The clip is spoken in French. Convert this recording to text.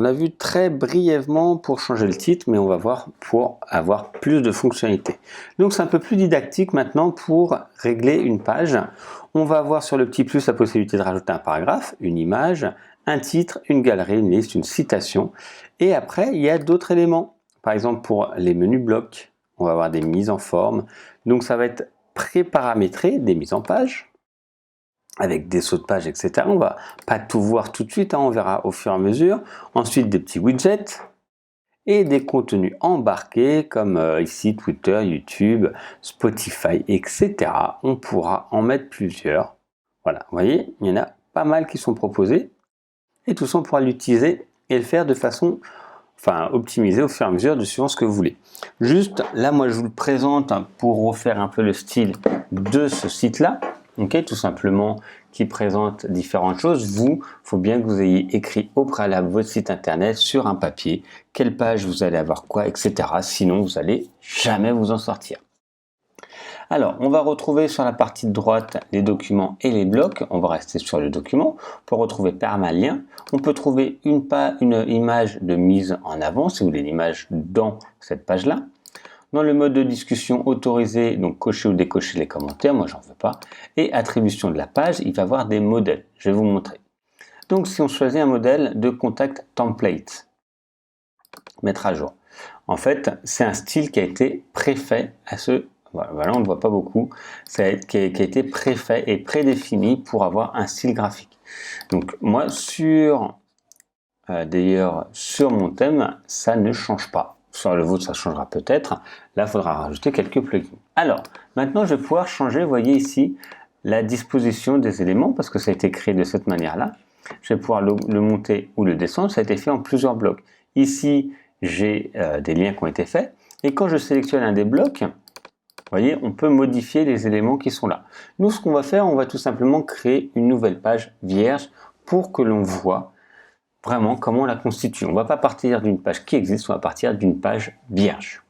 on a vu très brièvement pour changer le titre, mais on va voir pour avoir plus de fonctionnalités. Donc c'est un peu plus didactique maintenant pour régler une page. On va avoir sur le petit plus la possibilité de rajouter un paragraphe, une image, un titre, une galerie, une liste, une citation. Et après, il y a d'autres éléments. Par exemple, pour les menus blocs, on va avoir des mises en forme. Donc ça va être pré-paramétré, des mises en page, avec des sauts de page, etc. On va pas tout voir tout de suite, on verra au fur et à mesure. Ensuite, des petits widgets et des contenus embarqués comme ici Twitter, YouTube, Spotify, etc. On pourra en mettre plusieurs. Voilà, vous voyez, il y en a pas mal qui sont proposés et tout ça, on pourra l'utiliser et le faire de façon, optimiser au fur et à mesure de suivant ce que vous voulez. Juste là, moi je vous le présente pour refaire un peu le style de ce site-là. Okay, tout simplement, qui présente différentes choses. Il faut bien que vous ayez écrit au préalable votre site internet sur un papier, quelle page vous allez avoir quoi, etc. Sinon, vous n'allez jamais vous en sortir. Alors, on va retrouver sur la partie de droite les documents et les blocs. On va rester sur le document. Pour retrouver permalien, on peut trouver une image de mise en avant, si vous voulez l'image dans cette page-là. Dans le mode de discussion autorisé, donc cocher ou décocher les commentaires, moi j'en veux pas. Et attribution de la page, il va y avoir des modèles. Je vais vous montrer. Donc si on choisit un modèle de contact template, mettre à jour. En fait, c'est un style qui a été préfet à ce... Voilà, on ne voit pas beaucoup. Qui a été préfet et prédéfini pour avoir un style graphique. Donc moi, d'ailleurs, sur mon thème, ça ne change pas. Sur le vôtre, ça changera peut-être. Là, il faudra rajouter quelques plugins. Alors, maintenant, je vais pouvoir changer, vous voyez ici, la disposition des éléments, parce que ça a été créé de cette manière-là. Je vais pouvoir le monter ou le descendre. Ça a été fait en plusieurs blocs. Ici, j'ai des liens qui ont été faits. Et quand je sélectionne un des blocs, vous voyez, on peut modifier les éléments qui sont là. Nous, ce qu'on va faire, on va tout simplement créer une nouvelle page vierge pour que l'on voit vraiment comment on la constitue. On ne va pas partir d'une page qui existe, on va partir d'une page vierge.